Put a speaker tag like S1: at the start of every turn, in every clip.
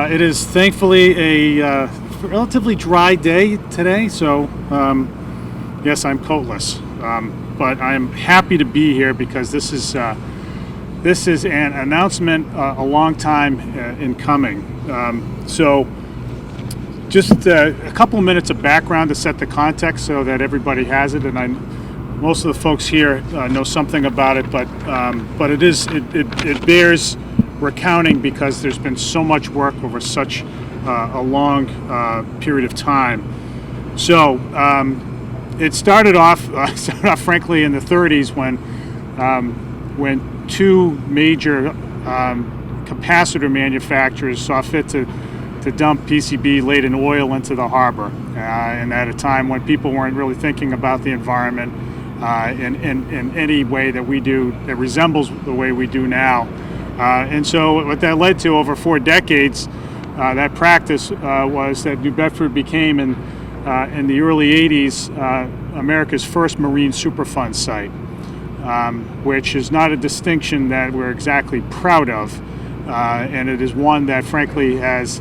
S1: It is thankfully a relatively dry day today, so yes, I'm coatless, but I'm happy to be here because this is an announcement a long time in coming. So just a couple of minutes of background to set the context so that everybody has it, and most of the folks here know something about it, but it bears recounting because there's been so much work over such a long period of time. So it started off frankly in the 30s when two major capacitor manufacturers saw fit to dump PCB-laden oil into the harbor, and at a time when people weren't really thinking about the environment in any way that we do that resembles the way we do now. And so what that led to over 4 decades, that practice was that New Bedford became in the early 80s America's first marine Superfund site, which is not a distinction that we're exactly proud of, and it is one that frankly has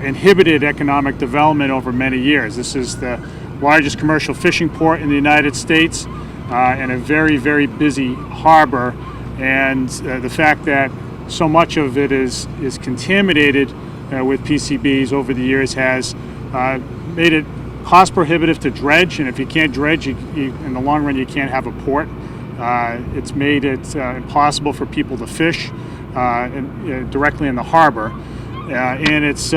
S1: inhibited economic development over many years. This is the largest commercial fishing port in the United States and a very, very busy harbor, and the fact that so much of it is contaminated with PCBs over the years has made it cost prohibitive to dredge, and if you can't dredge, in the long run you can't have a port. It's made it impossible for people to fish directly in the harbor, and it's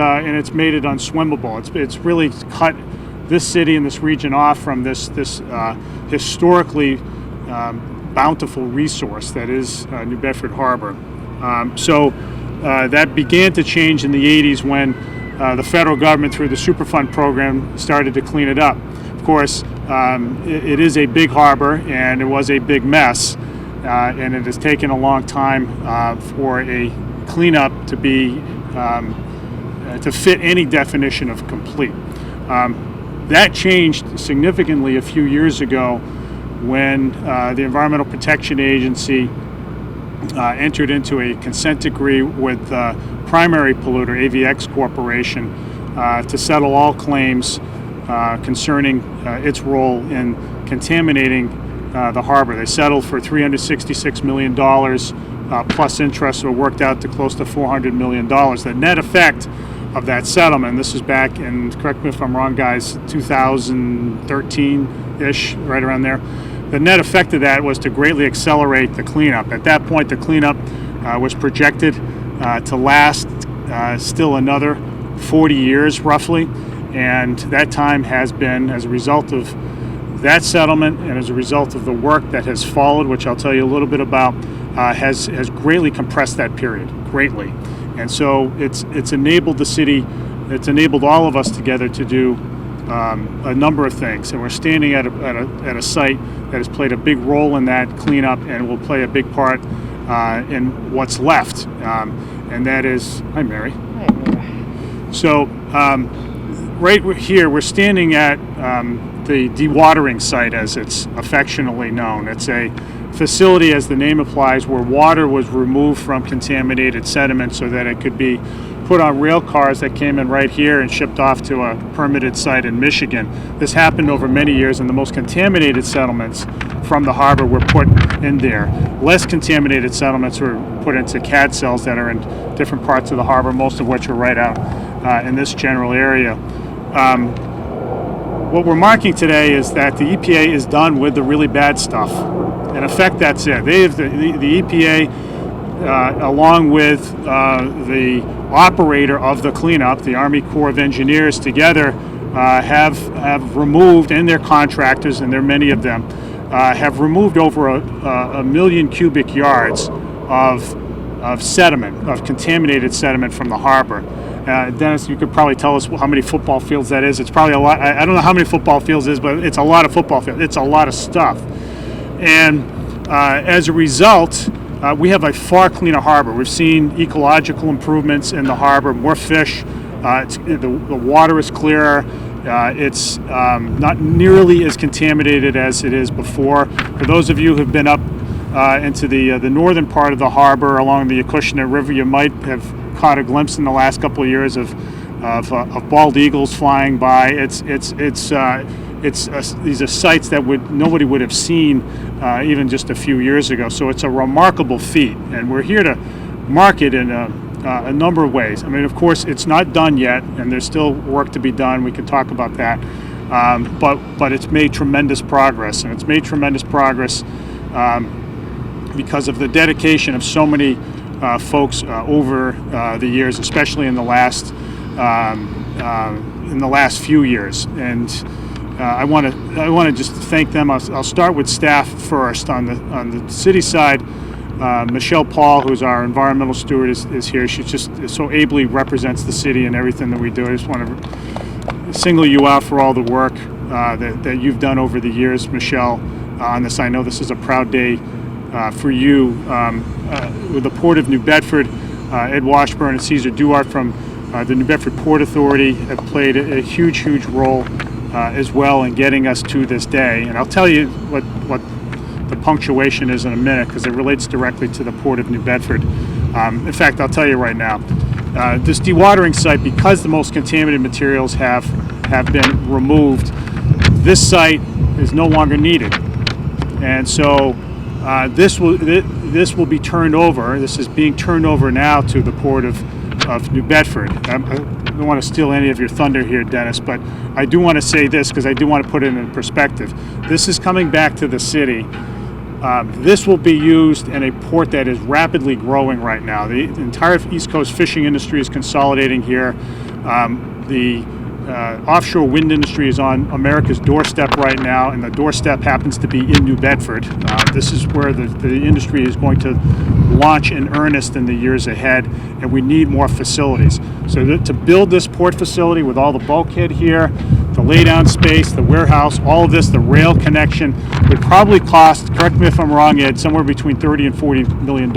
S1: made it unswimmable. It's really cut this city and this region off from this historically bountiful resource that is New Bedford Harbor. So that began to change in the 80s when the federal government, through the Superfund program, started to clean it up. Of course, it is a big harbor, and it was a big mess, and it has taken a long time for a cleanup to be to fit any definition of complete. That changed significantly a few years ago when the Environmental Protection Agency entered into a consent decree with primary polluter AVX Corporation to settle all claims concerning its role in contaminating the harbor. They settled for $366 million plus interest, so it worked out to close to $400 million. The net effect of that settlement, this is back in, correct me if I'm wrong guys, 2013-ish, right around there. The net effect of that was to greatly accelerate the cleanup. At that point, the cleanup was projected to last still another 40 years roughly, and that time has been, as a result of that settlement and as a result of the work that has followed, which I'll tell you a little bit about, has greatly compressed that period, greatly. And so it's enabled the city, it's enabled all of us together to do a number of things, and we're standing at a site that has played a big role in that cleanup and will play a big part in what's left, and that is, hi Mary.
S2: Hi Mary.
S1: So right here we're standing at the dewatering site, as it's affectionately known. It's a facility, as the name implies, where water was removed from contaminated sediment so that it could be put on rail cars that came in right here and shipped off to a permitted site in Michigan. This happened over many years, and the most contaminated settlements from the harbor were put in there. Less contaminated settlements were put into CAD cells that are in different parts of the harbor, most of which are right out in this general area. What we're marking today is that the EPA is done with the really bad stuff. In effect, that's it. The EPA, along with the operator of the cleanup, the Army Corps of Engineers, together have removed, and their contractors, and there are many of them, have removed over a million cubic yards of sediment, of contaminated sediment from the harbor. Dennis, you could probably tell us how many football fields that is. It's probably a lot. I don't know how many football fields it is, but it's a lot of football fields. It's a lot of stuff. And as a result, we have a far cleaner harbor. We've seen ecological improvements in the harbor, more fish, the water is clearer, it's not nearly as contaminated as it is before. For those of you who've been up into the northern part of the harbor along the Acushnet River, you might have caught a glimpse in the last couple of years of bald eagles flying by. These are sights that nobody would have seen even just a few years ago. So it's a remarkable feat, and we're here to mark it in a number of ways. I mean, of course, it's not done yet, and there's still work to be done. We can talk about that, but it's made tremendous progress, and it's made tremendous progress because of the dedication of so many folks over the years, especially in the last few years. And I want to just thank them. I'll start with staff first. On the city side, Michelle Paul, who's our environmental steward, is here. She just so ably represents the city and everything that we do. I just want to single you out for all the work that you've done over the years, Michelle, on this. I know this is a proud day for you. With the Port of New Bedford, Ed Washburn and Caesar Duart from the New Bedford Port Authority have played a huge role as well in getting us to this day. And I'll tell you what the punctuation is in a minute, because it relates directly to the Port of New Bedford. In fact, I'll tell you right now, this dewatering site, because the most contaminated materials have been removed, this site is no longer needed. And so this will be turned over. This is being turned over now to the Port of New Bedford. I don't want to steal any of your thunder here, Dennis, but I do want to say this because I do want to put it in perspective. This is coming back to the city. This will be used in a port that is rapidly growing right now. The entire East Coast fishing industry is consolidating here. The offshore wind industry is on America's doorstep right now, and the doorstep happens to be in New Bedford. This is where the industry is going to launch in earnest in the years ahead, and we need more facilities. So to build this port facility with all the bulkhead here, the laydown space, the warehouse, all of this, the rail connection, would probably cost, correct me if I'm wrong, Ed, somewhere between $30 and $40 million.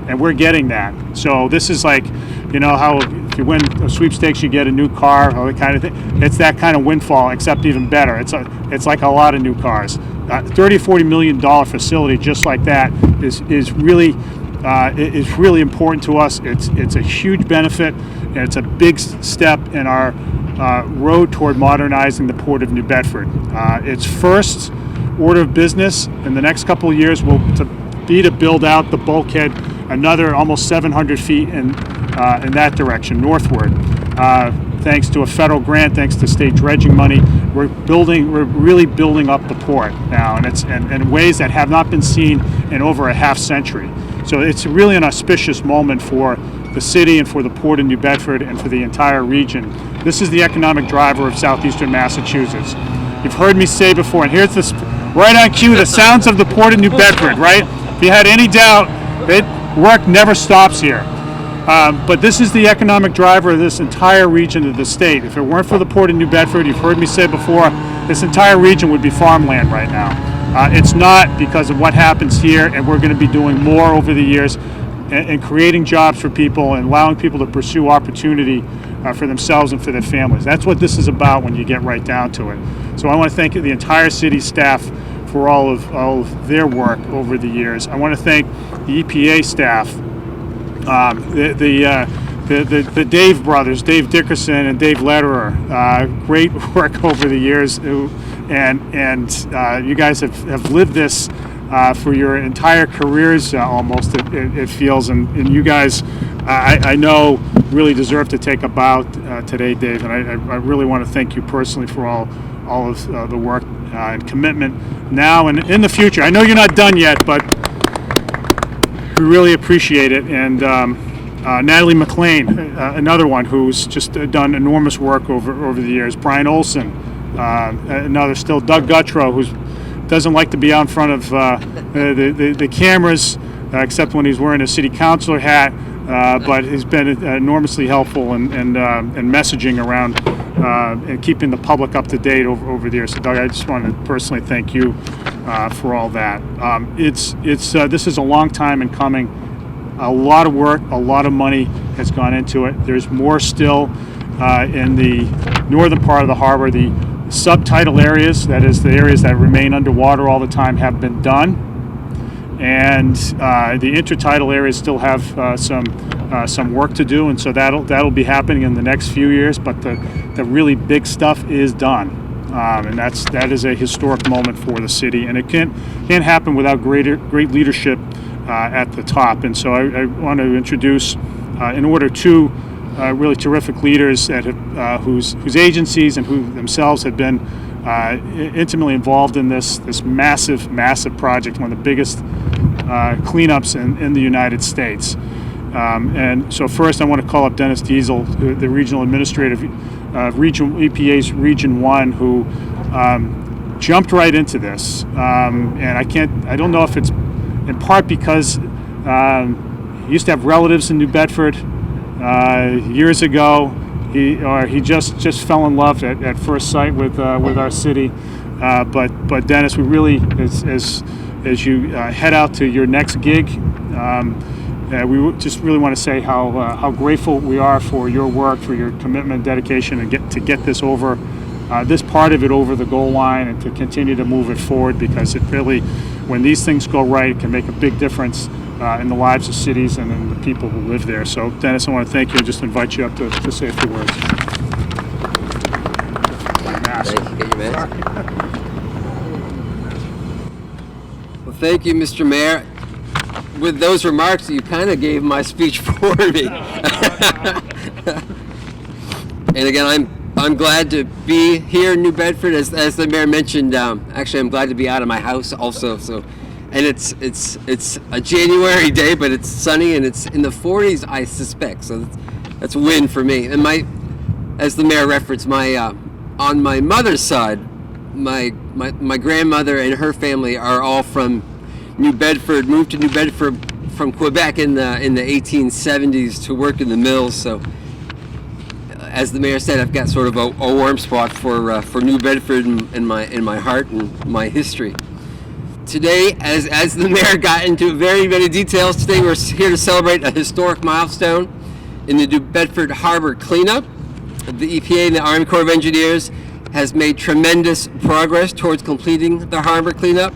S1: And we're getting that. So this is like, you know how if you win a sweepstakes you get a new car, or the kind of thing. It's that kind of windfall, except even better. It's like a lot of new cars. $30-40 million facility just like that is really important to us. It's a huge benefit, and it's a big step in our road toward modernizing the Port of New Bedford. Its first order of business in the next couple of years will be to build out the bulkhead another almost 700 feet in that direction northward. Thanks to a federal grant, thanks to state dredging money, we're really building up the port now, and it's in ways that have not been seen in over a half century. So it's really an auspicious moment for the city and for the Port of New Bedford and for the entire region. This is the economic driver of southeastern Massachusetts. You've heard me say before, and here's this right on cue, the sounds of the Port of New Bedford, right? If you had any doubt, work never stops here. But this is the economic driver of this entire region of the state. If it weren't for the Port of New Bedford, you've heard me say before, this entire region would be farmland right now. It's not, because of what happens here, and we're going to be doing more over the years and creating jobs for people and allowing people to pursue opportunity for themselves and for their families. That's what this is about when you get right down to it. So I want to thank the entire city staff for all of their work over the years. I want to thank the EPA staff, the Dave brothers, Dave Dickerson and Dave Lederer. Great work over the years, and you guys have lived this for your entire careers almost, it feels, and you guys, I know, really deserve to take a bow today, Dave, and I really want to thank you personally for all of the work and commitment now and in the future. I know you're not done yet, but we really appreciate it. And Natalie McLean, another one who's just done enormous work over the years. Brian Olson, another still. Doug Gutrow, who doesn't like to be out in front of the cameras, except when he's wearing a city councilor hat, but he's been enormously helpful in messaging around and keeping the public up to date over the years. So Doug, I just want to personally thank you for all that. This is a long time in coming. A lot of work, a lot of money has gone into it. There's more still in the northern part of the harbor. The subtidal areas, that is the areas that remain underwater all the time, have been done. and the intertidal areas still have some work to do, and so that'll be happening in the next few years. But the really big stuff is done, and that is a historic moment for the city, and it can't happen without great leadership at the top. And so I want to introduce, in order to really terrific leaders that have, whose agencies and who themselves have been intimately involved in this massive project, one of the biggest cleanups in the United States. And so first I want to call up Deziel, the regional administrator of EPA's Region 1, who jumped right into this. And I don't know if it's in part because he used to have relatives in New Bedford years ago. He just fell in love at first sight with our city. But Dennis, we really, as you head out to your next gig, we just really want to say how grateful we are for your work, for your commitment, dedication, and to get this over, this part of it over the goal line, and to continue to move it forward, because it really, when these things go right, it can make a big difference in the lives of cities and in the people who live there. So, Dennis, I want to thank you and just invite you up to say a few words.
S2: Well, thank you, Mr. Mayor. With those remarks, you kind of gave my speech for me. And again, I'm glad to be here in New Bedford, as the mayor mentioned. Actually, I'm glad to be out of my house also. So, and it's a January day, but it's sunny and it's in the 40s, I suspect. So that's a win for me. And as the mayor referenced, on my mother's side, my grandmother and her family are all from New Bedford, moved to New Bedford from Quebec in the 1870s to work in the mills. So, as the mayor said, I've got sort of a warm spot for New Bedford in my heart and my history. Today, as the mayor got into very many details, today we're here to celebrate a historic milestone in the New Bedford Harbor cleanup. The EPA and the Army Corps of Engineers has made tremendous progress towards completing the harbor cleanup.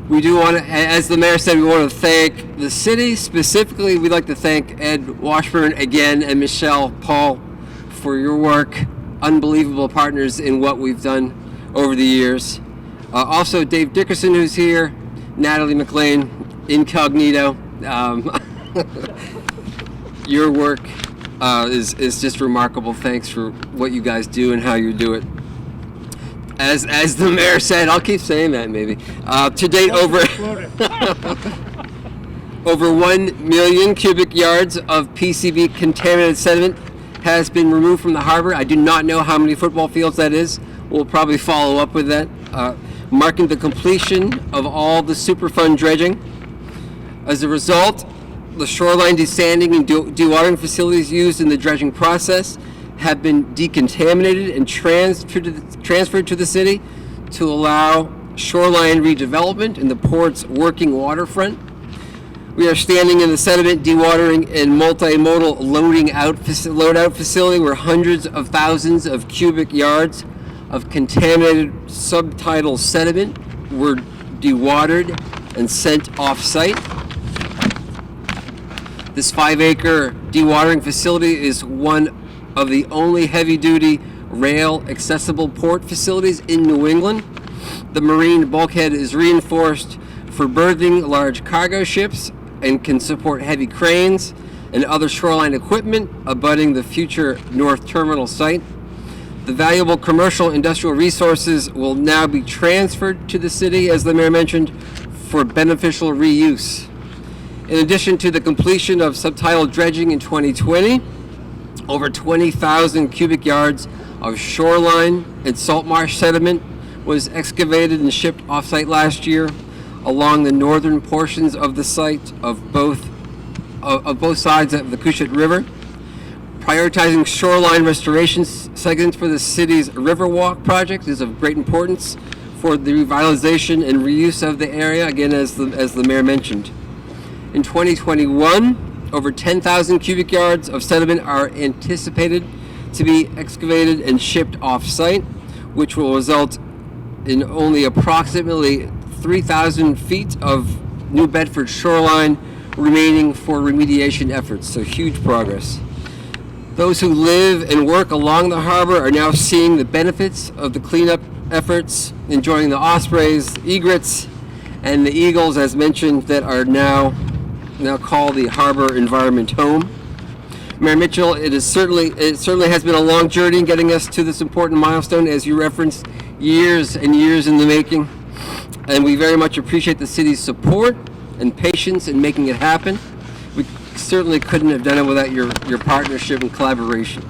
S2: We do want to, as the mayor said, we want to thank the city. Specifically, we'd like to thank Ed Washburn again and Michelle Paul for your work. Unbelievable partners in what we've done over the years. Also, Dave Dickerson, who's here, Natalie McLean, incognito. Your work is just remarkable. Thanks for what you guys do and how you do it. As the mayor said, I'll keep saying that maybe. To date, over 1 million cubic yards of PCB contaminated sediment has been removed from the harbor. I do not know how many football fields that is. We'll probably follow up with that, marking the completion of all the Superfund dredging. As a result, the shoreline desanding and dewatering facilities used in the dredging process have been decontaminated and transferred to the city to allow shoreline redevelopment in the port's working waterfront. We are standing in the sediment dewatering and multimodal load-out facility where hundreds of thousands of cubic yards of contaminated subtidal sediment were dewatered and sent off-site. This 5-acre dewatering facility is one of the only heavy-duty rail-accessible port facilities in New England. The marine bulkhead is reinforced for berthing large cargo ships and can support heavy cranes and other shoreline equipment abutting the future North Terminal site. The valuable commercial industrial resources will now be transferred to the city, as the mayor mentioned, for beneficial reuse. In addition to the completion of subtidal dredging in 2020, over 20,000 cubic yards of shoreline and salt marsh sediment was excavated and shipped off-site last year along the northern portions of the site of both sides of the Cushitt River. Prioritizing shoreline restoration segments for the city's Riverwalk project is of great importance for the revitalization and reuse of the area, again, as the mayor mentioned. In 2021, over 10,000 cubic yards of sediment are anticipated to be excavated and shipped off-site, which will result in only approximately 3,000 feet of New Bedford shoreline remaining for remediation efforts, so huge progress. Those who live and work along the harbor are now seeing the benefits of the cleanup efforts, enjoying the ospreys, egrets, and the eagles, as mentioned, that are now call the harbor environment home. Mayor Mitchell, it certainly has been a long journey getting us to this important milestone, as you referenced, years and years in the making. And we very much appreciate the city's support and patience in making it happen. We certainly couldn't have done it without your partnership and collaboration.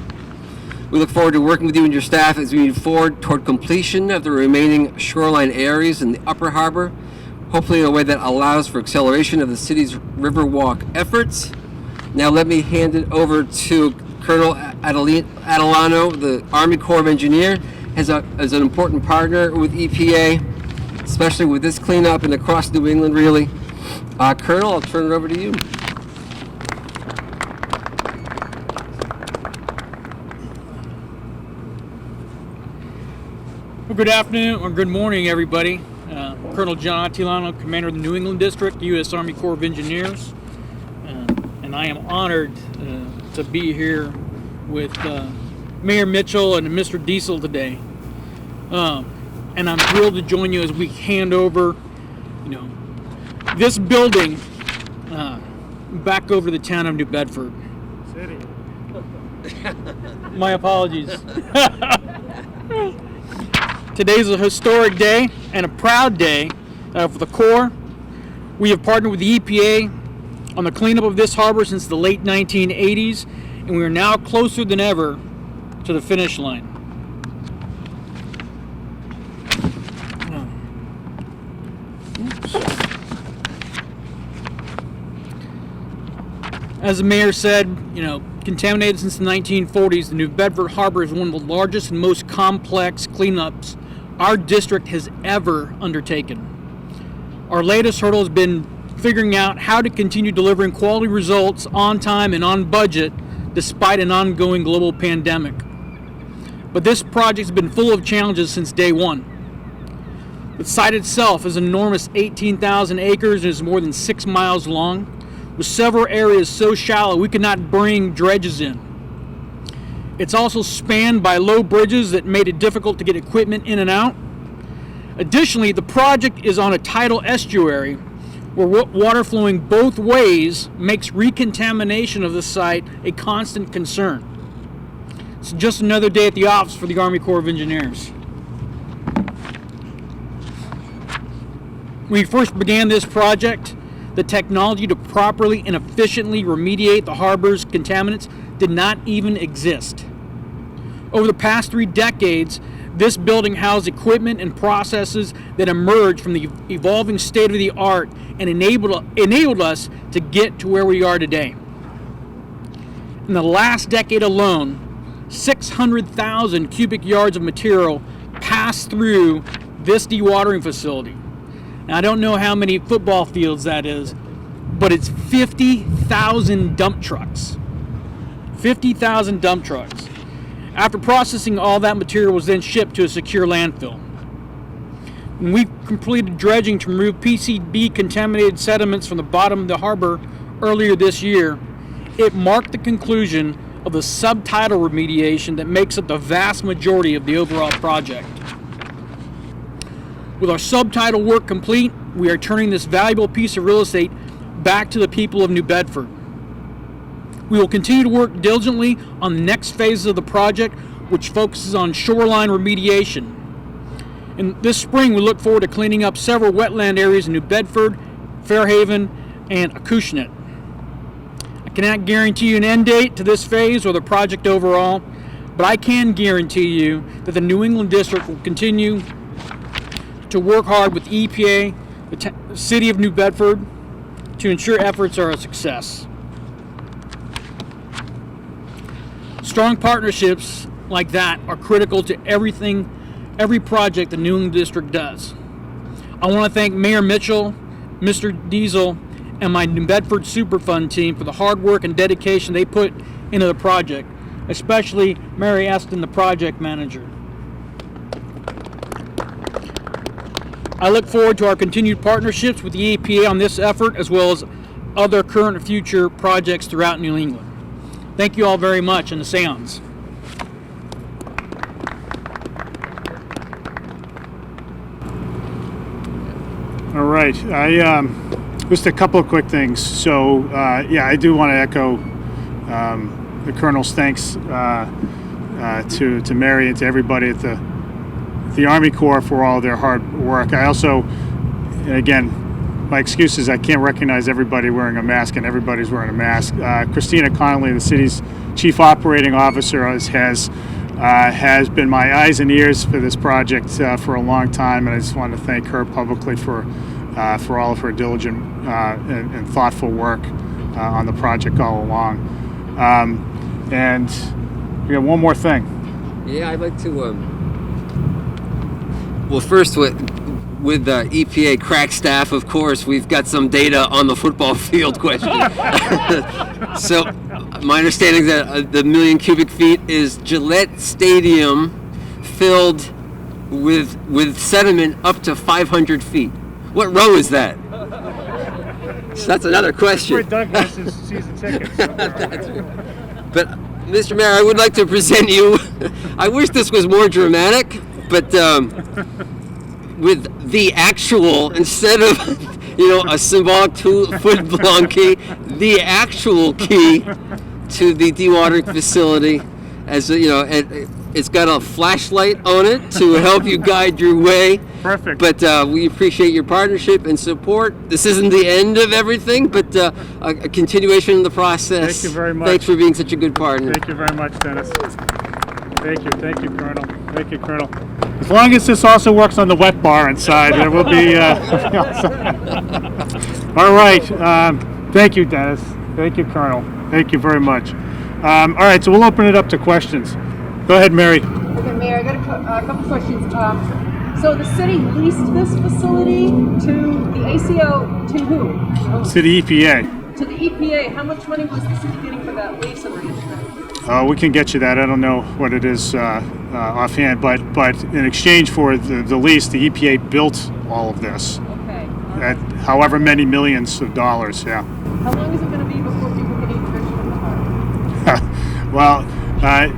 S2: We look forward to working with you and your staff as we move forward toward completion of the remaining shoreline areas in the Upper Harbor, hopefully in a way that allows for acceleration of the city's Riverwalk efforts. Now let me hand it over to Colonel Adelano, the Army Corps of Engineers, as an important partner with EPA, especially with this cleanup and across New England, really. Colonel, I'll turn it over to you.
S3: Well, good afternoon or good morning, everybody. Colonel Jon Mitchell, Commander of the New England District, U.S. Army Corps of Engineers. And I am honored to be here with Mayor Mitchell and Mr. Deziel today. And I'm thrilled to join you as we hand over, this building back over the town of New Bedford.
S1: City.
S3: My apologies. Today's a historic day and a proud day for the Corps. We have partnered with the EPA on the cleanup of this harbor since the late 1980s, and we are now closer than ever to the finish line. As the mayor said, contaminated since the 1940s, the New Bedford Harbor is one of the largest and most complex cleanups our district has ever undertaken. Our latest hurdle has been figuring out how to continue delivering quality results on time and on budget despite an ongoing global pandemic. But this project has been full of challenges since day one. The site itself is an enormous 18,000 acres and is more than 6 miles long, with several areas so shallow we could not bring dredges in. It's also spanned by low bridges that made it difficult to get equipment in and out. Additionally, the project is on a tidal estuary where water flowing both ways makes recontamination of the site a constant concern. It's just another day at the office for the Army Corps of Engineers. When we first began this project, the technology to properly and efficiently remediate the harbor's contaminants did not even exist. Over the past 3 decades, this building housed equipment and processes that emerged from the evolving state of the art and enabled us to get to where we are today. In the last decade alone, 600,000 cubic yards of material passed through this dewatering facility. Now, I don't know how many football fields that is, but it's 50,000 dump trucks. 50,000 dump trucks. After processing, all that material was then shipped to a secure landfill. When we completed dredging to remove PCB contaminated sediments from the bottom of the harbor earlier this year, it marked the conclusion of the subtidal remediation that makes up the vast majority of the overall project. With our subtidal work complete, we are turning this valuable piece of real estate back to the people of New Bedford. We will continue to work diligently on the next phases of the project, which focuses on shoreline remediation. In this spring, we look forward to cleaning up several wetland areas in New Bedford, Fairhaven, and Acushnet. I cannot guarantee you an end date to this phase or the project overall, but I can guarantee you that the New England District will continue to work hard with EPA, the City of New Bedford, to ensure efforts are a success. Strong partnerships like that are critical to every project the New England District does. I want to thank Mayor Mitchell, Mr. Deziel, and my New Bedford Superfund team for the hard work and dedication they put into the project, especially Mary Eston, the project manager. I look forward to our continued partnerships with the EPA on this effort, as well as other current and future projects throughout New England. Thank you all very much, and the seance.
S1: All right, just a couple of quick things. So, yeah, I do want to echo the Colonel's thanks to Mary and to everybody at the Army Corps for all their hard work. I also, and again, my excuse is I can't recognize everybody wearing a mask, and everybody's wearing a mask. Christina Connolly, the city's Chief Operating Officer, has been my eyes and ears for this project for a long time, and I just want to thank her publicly for all of her diligent and thoughtful work on the project all along. And we got one more thing.
S2: Yeah, I'd like to. Well, first with the EPA crack staff, of course, we've got some data on the football field question. So, my understanding is that the million cubic feet is Gillette Stadium filled with sediment up to 500 feet. What row is that? So that's another question.
S1: Doug gets his season tickets.
S2: But, Mr. Mayor, I would like to present you. I wish this was more dramatic, but with the actual, instead of a symbolic 2-foot-long key, the actual key to the dewatering facility. As it's got a flashlight on it to help you guide your way.
S1: Perfect.
S2: But we appreciate your partnership and support. This isn't the end of everything, but a continuation of the process.
S1: Thank you very much.
S2: Thanks for being such a good partner.
S1: Thank you very much, Dennis. Thank you, Colonel. Thank you, Colonel. As long as this also works on the wet bar inside, it will be. All right. Thank you, Dennis. Thank you, Colonel. Thank you very much. All right, so we'll open it up to questions. Go ahead, Mary.
S4: Okay, Mayor, I got a couple questions. So the city leased this facility to the ACO to who?
S1: To the EPA.
S4: To the EPA. How much money was the city getting for that lease arrangement?
S1: We can get you that. I don't know what it is offhand, but in exchange for the lease, the EPA built all of this
S4: Okay.
S1: at however many millions of dollars. Yeah.
S4: How long is it going to be before people can eat fish from the harbor?
S1: Well,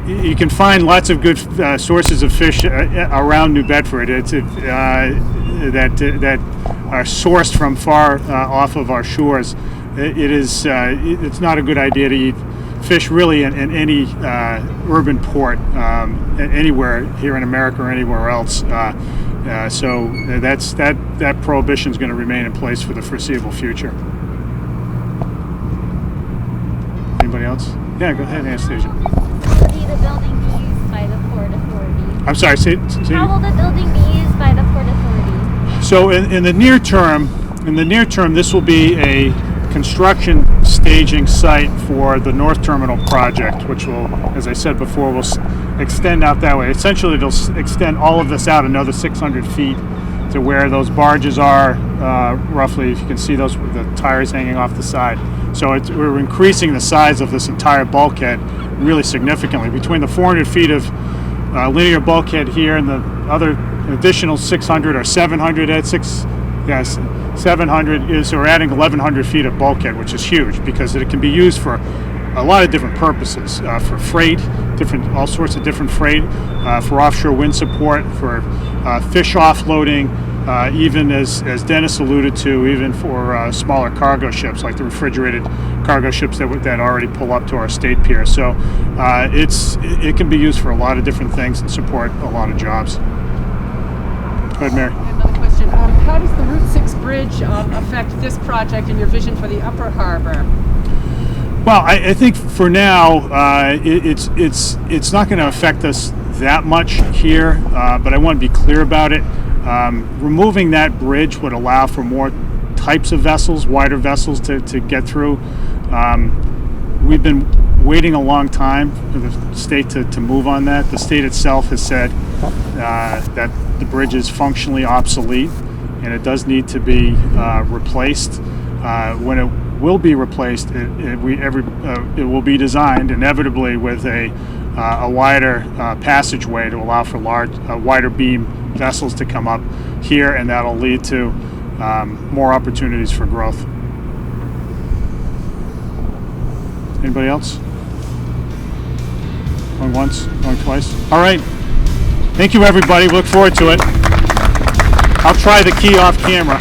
S1: you can find lots of good sources of fish around New Bedford. It's that are sourced from far off of our shores. It's not a good idea to eat fish really in any urban port anywhere here in America or anywhere else. So that prohibition is going to remain in place for the foreseeable future. Anybody else? Yeah, go ahead, Anastasia.
S5: How will the building be used by the Port Authority?
S1: I'm sorry.
S5: How will the building be used by the Port Authority?
S1: So in the near term, this will be a construction staging site for the North Terminal project, which will, as I said before, will extend out that way. Essentially, it'll extend all of this out another 600 feet to where those barges are, roughly. If you can see those with the tires hanging off the side. So we're increasing the size of this entire bulkhead really significantly. Between the 400 feet of linear bulkhead here and the other additional 600 or 700 at 700 is, we're adding 1,100 feet of bulkhead, which is huge because it can be used for a lot of different purposes, for freight, all sorts of different freight, for offshore wind support, for fish offloading, even as Dennis alluded to, even for smaller cargo ships like the refrigerated cargo ships that already pull up to our state pier. So it can be used for a lot of different things and support a lot of jobs. Go ahead, Mary.
S4: Another question. How does the Route 6 bridge affect this project and your vision for the Upper Harbor?
S1: Well, I think for now it's not going to affect us that much here, but I want to be clear about it. Removing that bridge would allow for more types of vessels, wider vessels to get through. We've been waiting a long time for the state to move on that. The state itself has said that the bridge is functionally obsolete and it does need to be replaced. When it will be replaced, it will be designed inevitably with a a wider passageway to allow for wider beam vessels to come up here, and that'll lead to more opportunities for growth. Anybody else? Going once, going twice? All right. Thank you, everybody. Look forward to it. I'll try the key off camera.